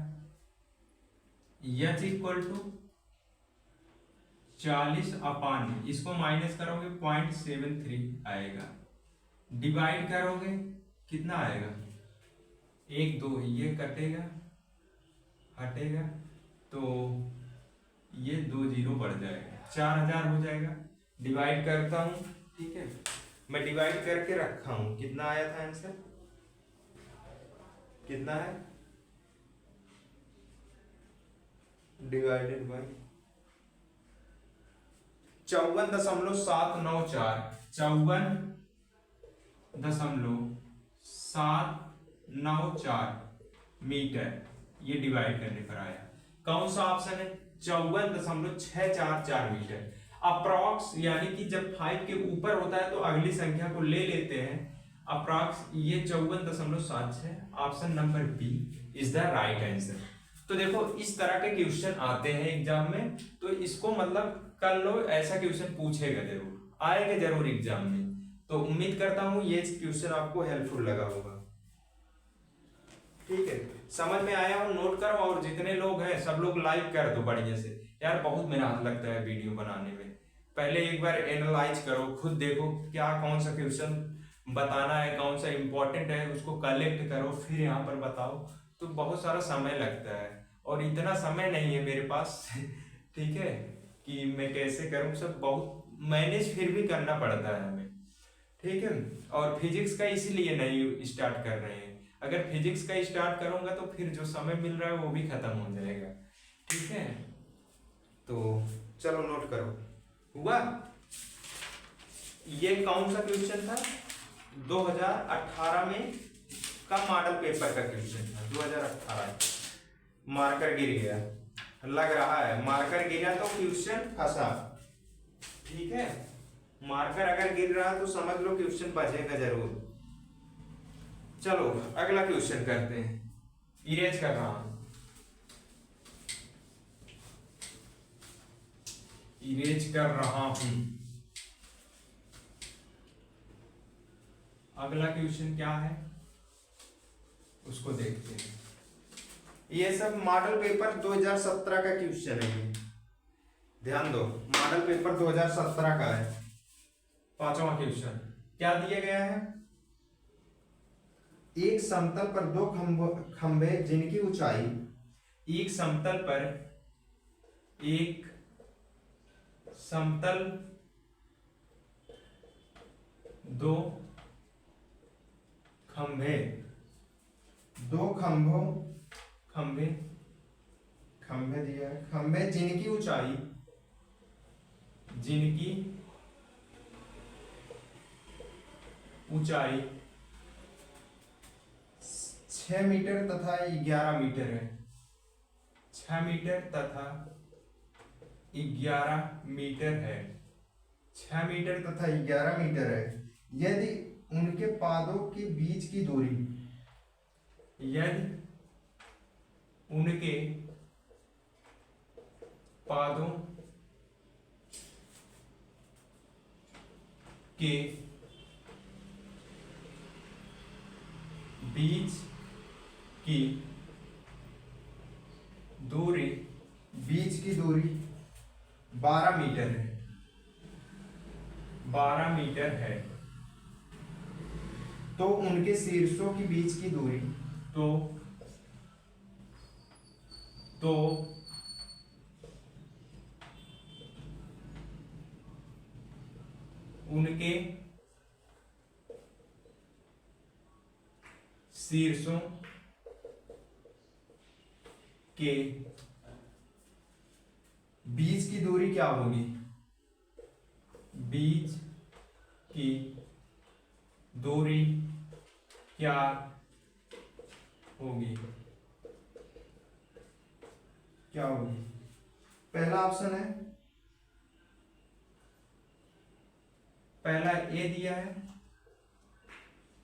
h इक्वल टू 40 इसको माइनस करोगे 0.73 आएगा, डिवाइड करोगे कितना आएगा, 1 2 ये कटेगा हटेगा तो ये 2 0 बढ़ जाएगा, 4000 हो जाएगा। डिवाइड करता हूं, ठीक है, मैं डिवाइड करके रखा हूं, कितना आया था आंसर, कितना है, डिवाइडेड बाय 54.794, 54.794 मीटर, ये डिवाइड करने पर आया। कौन सा ऑप्शन है, 54.644 मीटर। अप्रॉक्स यानी कि जब 5 के ऊपर होता है तो अगली संख्या को ले लेते हैं, अप्रॉक्स ये 54.76, option number B is the right answer. तो देखो इस तरह के क्वेश्चन आते हैं एग्जाम में, तो इसको मतलब कर लो, ऐसा क्वेश्चन पूछेगा जरूर, आएगा जरूर एग्जाम में। तो उम्मीद करता हूं ये क्वेश्चन आपको हेल्पफुल लगा होगा। ठीक है, समझ में आया हो, नोट करो, और जितने लोग हैं सब लोग लाइक कर दो बढ़िया से यार, बहुत मेहनत लगता है वीडियो बनाने में। पहले एक बार एनालाइज करो, खुद देखो क्या कौन सा क्वेश्चन बताना है, कौन सा इंपॉर्टेंट है, उसको कलेक्ट करो, फिर यहाँ पर बताओ, तो बहुत सारा समय लगता है और इतना समय नहीं है मेरे पास ठीक है, कि मैं कैसे करूं, सब बहुत मैनेज फिर भी करना पड़ता है हमें। ठीक है, और फिजिक्स का इसीलिए नहीं स्टार्ट कर रहे हैं, अगर फिजिक्स का स्टार्ट करूंगा तो फिर जो समय मिल रहा है वो भी खत्म हो जाएगा। ठीक है, तो चलो नोट करो, हुआ। ये कौन सा क्वेश्चन था, 2018 में का मॉडल पेपर का क्वेश्चन था, 2018। मार्कर गिर गया, लग रहा है मार्कर गिरा तो क्वेश्चन फंसा। ठीक है, मार्कर अगर गिर रहा है तो समझ लो क्वेश्चन बचेगा जरूर। चलो अगला क्वेश्चन करते हैं, इरेज कर रहा हूं, इरेज कर रहा हूं। अगला क्वेश्चन क्या है उसको देखते हैं। ये सब मॉडल पेपर 2017 का क्वेश्चन है, ये ध्यान दो, मॉडल पेपर 2017 का है। 5वां क्वेश्चन क्या दिया गया है, एक समतल पर दो खंभे जिनकी ऊंचाई, एक समतल पर एक समतल दो खंभे, दो खंभे दिया है, खंभे जिनकी ऊंचाई 6 मीटर तथा 11 मीटर है, 6 मीटर तथा 11 मीटर है, 6 मीटर तथा 11 मीटर है। यदि उनके पादों के बीच की दूरी, यदि उनके पादों के बीच की दूरी 12 मीटर है, 12 मीटर है। तो उनके शीर्षों के बीच की दूरी तो उनके शीर्षों के बीच की दूरी क्या होगी? बीच की दूरी क्या होगी? क्या होगी? पहला ऑप्शन है, पहला ए दिया है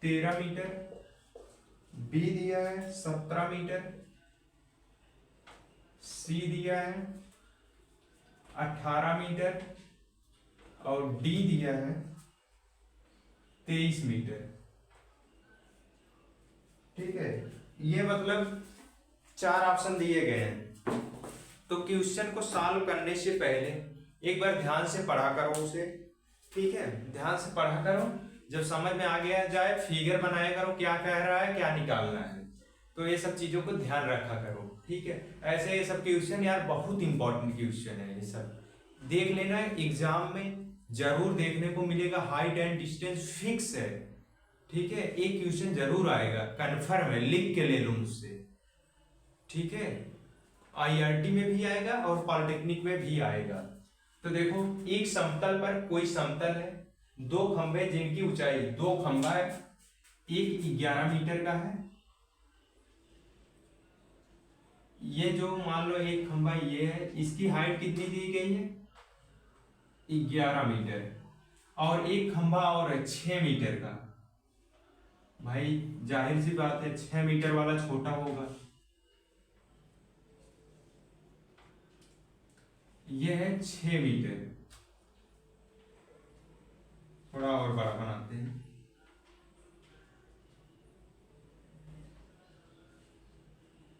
13 मीटर, बी दिया है 17 मीटर, सी दिया है 18 मीटर और डी दिया है 23 मीटर। ठीक है, ये मतलब 4 ऑप्शन दिए गए हैं। तो क्वेश्चन को सॉल्व करने से पहले एक बार ध्यान से पढ़ा करो उसे। ठीक है, ध्यान से पढ़ा करो, जब समझ में आ गया जाए फिगर बनाया करो, क्या कह रहा है, क्या निकालना है। तो ये सब चीजों को ध्यान रखा करो। ठीक है, ऐसे ये सब क्वेश्चन यार बहुत इंपॉर्टेंट क्वेश्चन है, ये सब देख लेना, एग्जाम में जरूर देखने को मिलेगा। हाइट एंड डिस्टेंस फिक्स है। ठीक है, एक क्वेश्चन जरूर आएगा, कन्फर्म है, लिख के ले लो मुझसे। ठीक है, आईआरटी में भी आएगा और पॉलिटेक्निक में भी आएगा। तो देखो, एक समतल पर कोई समतल है, 2 खंभे जिनकी ऊंचाई, 2 खंभा है, एक 11 मीटर का है। ये जो मान लो एक खंभा ये है, इसकी हाइट कितनी दी गई है? 11 मीटर। और एक खंभा और है 6 मीटर का। भाई जाहिर सी बात है 6 मीटर वाला छोटा होगा। ये है 6 मीटर, थोड़ा और बड़ा बनाते हैं।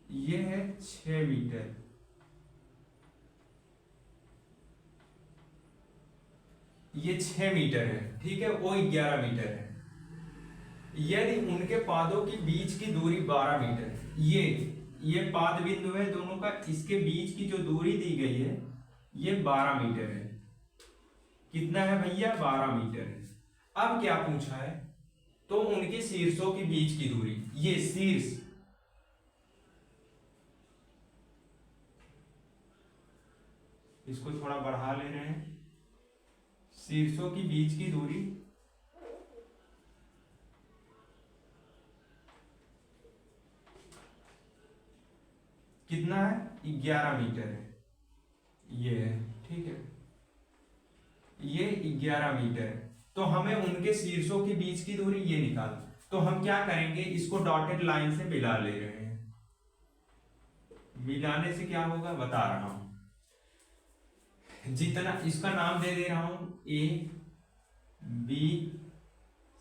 ये है 6 मीटर, ये 6 मीटर है। ठीक है, वो 11 मीटर है। यदि उनके पादों के बीच की दूरी 12 मीटर है, ये पाद बिंदु है दोनों का, इसके बीच की जो दूरी दी गई है ये 12 मीटर है। कितना है भैया? 12 मीटर है। अब क्या पूछा है? तो उनके शीर्षों के बीच की दूरी, ये शीर्ष, इसको थोड़ा बढ़ा ले रहे हैं, शीर्षों के बीच की दूरी कितना है? 11 मीटर है। ये है, ठीक है, ये 11 मीटर है। तो हमें उनके शीर्षों के बीच की दूरी ये निकाल। तो हम क्या करेंगे, इसको डॉटेड लाइन से मिला ले रहे हैं। मिलाने से क्या होगा बता रहा हूं। जितना, इसका नाम दे दे रहा हूं A B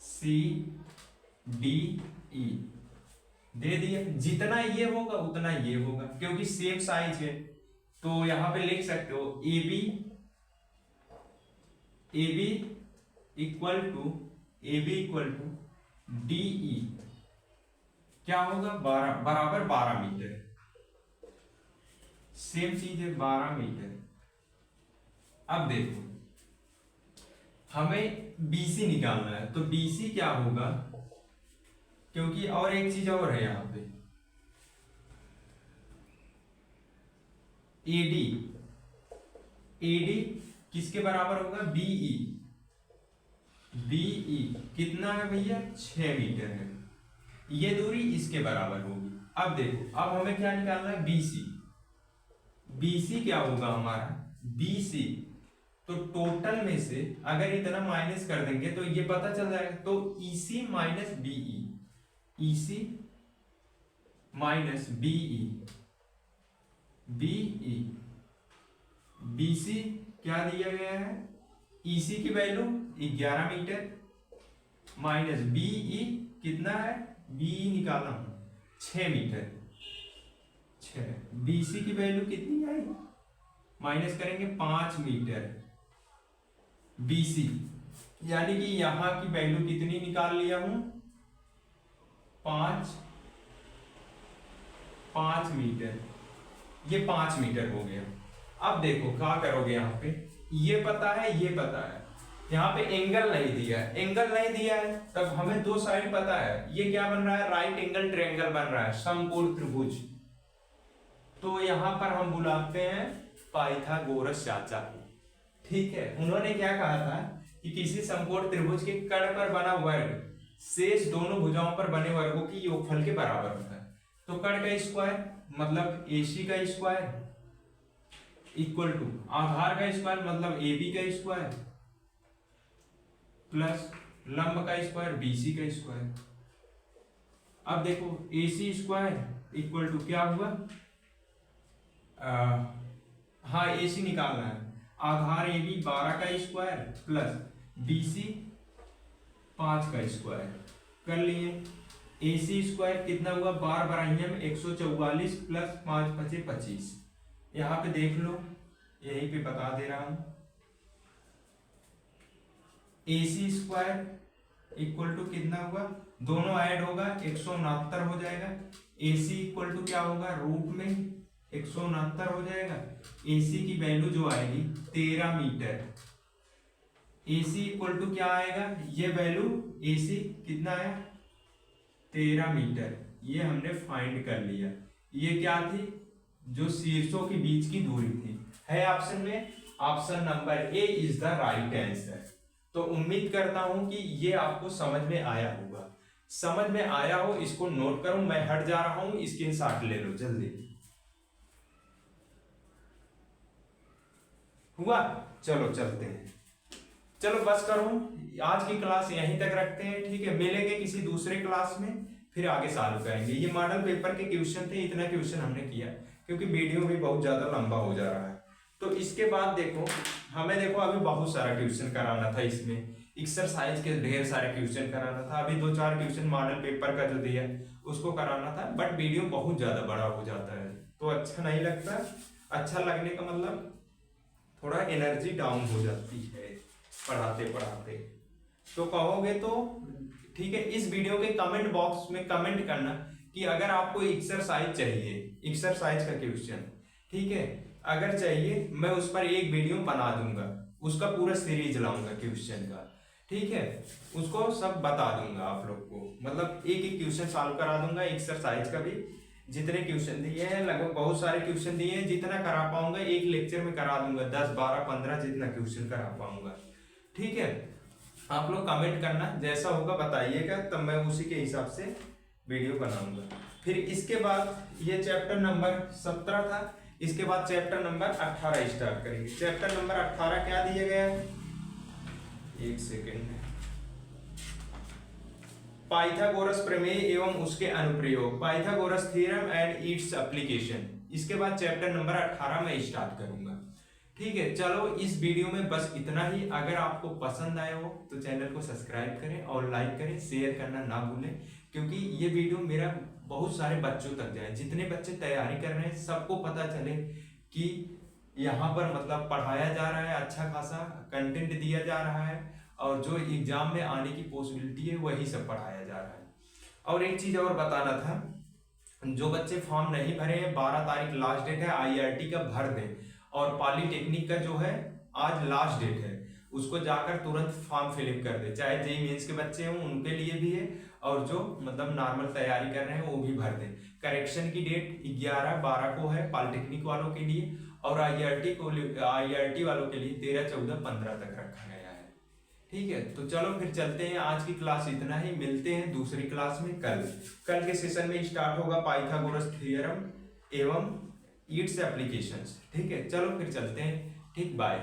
C D E, दे दिया। जितना ये होगा उतना ये होगा, क्योंकि सेम साइज है। तो यहां पे लिख सकते हो A B equal to DE, क्या होगा? 12 बराबर 12 मीटर। सेम चीज है, 12 मीटर। अब देखो, हमें बीसी निकालना है। तो बीसी क्या होगा, क्योंकि और एक चीज और है यहां पे, एडी किसके बराबर होगा? बीई कितना है भैया? 6 मीटर है। ये दूरी इसके बराबर होगी। अब देखो, अब हमें क्या निकालना है? बीसी क्या होगा हमारा? बीसी, तो टोटल में से अगर इतना माइनस कर देंगे तो ये पता चल जाएगा। तो ईसी माइनस बीई, बीसी क्या दिया गया है? ईसी की वैल्यू 11 मीटर माइनस बीई कितना है, बीई निकाला हूं 6 मीटर, 6। बीसी की वैल्यू कितनी आई, माइनस करेंगे 5 मीटर बीसी, यानी कि यहां की वैल्यू कितनी निकाल लिया हूं, 5 मीटर, ये 5 मीटर हो गया। अब देखो क्या करोगे, यहाँ पे ये पता है, ये पता है, यहाँ पे एंगल नहीं दिया है, एंगल नहीं दिया है तब हमें दो साइड पता है, ये क्या बन रहा है, राइट एंगल ट्रायंगल बन रहा है, समकोण त्रिभुज। तो यहाँ पर हम बुलाते हैं पाइथागोरस चाचा को। ठीक है, उन्होंने क्या कहा था कि किसी समकोण त्रिभुज के कर्ण पर बना वर्ग शेष दोनों भुजाओं पर बने वर्गों की योगफल के बराबर होता है। तो कर्ण का स्क्वायर मतलब AC का स्क्वायर इक्वल टू आधार का स्क्वायर मतलब AB का स्क्वायर प्लस लंब का स्क्वायर BC का स्क्वायर। अब देखो AC स्क्वायर इक्वल टू क्या हुआ, हाँ AC निकालना है, आधार AB 12 का स्क्वायर प्लस BC 5 का स्क्वायर कर लिए। AC स्क्वायर कितना हुआ, बार बराइया में 144 प्लस 5 5 25। यहाँ पे देख लो, यहीं पे बता दे रहा हूं, AC स्क्वायर इक्वल टू कितना हुआ, दोनों ऐड होगा 169 हो जाएगा। AC इक्वल टू क्या होगा, रूट में 169 हो जाएगा। AC की वैल्यू जो आएगी 13 मीटर। AC इक्वल टू क्या आएगा, ये वैल्यू AC कितना है 13 मीटर, ये हमने फाइंड कर लिया। ये क्या थी, जो शीर्षों के बीच की दूरी थी, है ऑप्शन में, option number A is the right answer. तो उम्मीद करता हूं कि ये आपको समझ में आया होगा। समझ में आया हो इसको नोट करो, मैं हट जा रहा हूं, स्क्रीनशॉट ले लो जल्दी। हुआ, चलो चलते हैं, चलो बस करो, आज की क्लास यहीं तक रखते हैं। ठीक है, मिलेंगे किसी दूसरे क्लास में, फिर आगे सॉल्व करेंगे। ये मॉडल पेपर के क्वेश्चन थे, इतना क्वेश्चन हमने किया क्योंकि वीडियो भी बहुत ज्यादा लंबा हो जा रहा है। तो इसके बाद देखो, हमें देखो अभी बहुत सारा क्वेश्चन कराना था, इसमें एक्सरसाइज के ढेर सारे क्वेश्चन कराना था। अभी 2-4 क्वेश्चन मॉडल पेपर का जो दिया उसको कराना था, बट वीडियो बहुत ज्यादा बड़ा हो जाता है तो अच्छा नहीं लगता। अच्छा लगने का मतलब थोड़ा एनर्जी डाउन हो जाती है पढ़ाते पढ़ाते। तो कहोगे तो ठीक है, इस वीडियो के कमेंट बॉक्स में कमेंट करना कि अगर आपको एक्सरसाइज चाहिए, एक्सरसाइज का क्वेश्चन, ठीक है, अगर चाहिए मैं उस पर एक वीडियो बना दूंगा, उसका पूरा सीरीज लाऊंगा क्वेश्चन का। ठीक है, उसको सब बता दूंगा आप लोग को, मतलब एक एक क्वेश्चन सॉल्व करा दूंगा। एक्सरसाइज का भी जितने क्वेश्चन दिए हैं, लगभग बहुत सारे क्वेश्चन दिए हैं, जितना करा पाऊंगा एक लेक्चर में करा दूंगा, 10 12 15 जितना क्वेश्चन करा पाऊंगा। ठीक है, आप लोग कमेंट करना, जैसा होगा बताइएगा, तब मैं उसी के हिसाब से वीडियो बनाऊंगा। फिर इसके बाद ये चैप्टर नंबर 17 था, इसके बाद चैप्टर नंबर 18 स्टार्ट करेंगे। चैप्टर नंबर 18 क्या दिया गया है, एक सेकेंड, पाइथागोरस प्रमेय एवं उसके अनुप्रयोग, Pythagoras theorem and its application. इसके बाद चैप्टर नंबर 18 में स्टार्ट करूंगा। ठीक है, चलो इस वीडियो में बस इतना ही। अगर आपको पसंद आया हो तो चैनल को सब्सक्राइब करें और लाइक करें, शेयर करना ना भूलें, क्योंकि ये वीडियो मेरा बहुत सारे बच्चों तक जाए, जितने बच्चे तैयारी कर रहे हैं सबको पता चले कि यहाँ पर मतलब पढ़ाया जा रहा है, अच्छा खासा कंटेंट दिया जा रहा है, और जो एग्जाम में आने की पॉसिबिलिटी है वही सब पढ़ाया जा रहा है। और एक चीज और बताना था, जो बच्चे फॉर्म नहीं भरे हैं, 12 तारीख लास्ट डेट है, IRT का भर दें, और पॉलिटेक्निक का जो है आज लास्ट डेट है, उसको जाकर तुरंत फॉर्म फिलअप कर दे, चाहे JEE मेंस के बच्चे हों उनके लिए भी है, और जो मतलब नॉर्मल तैयारी कर रहे हैं वो भी भर दें। करेक्शन की डेट 11-12 को है पॉलिटेक्निक वालों के लिए, और IRT वालों के लिए 13, 14, 15 तक रखा गया है। ठीक है, तो चलो फिर चलते हैं, आज की क्लास इतना ही, मिलते हैं दूसरी क्लास में कल के सेशन में स्टार्ट होगा पाइथागोरस थ्योरम एवं इट्स एप्लीकेशंस। ठीक है, चलो फिर चलते हैं, ठीक, बाय।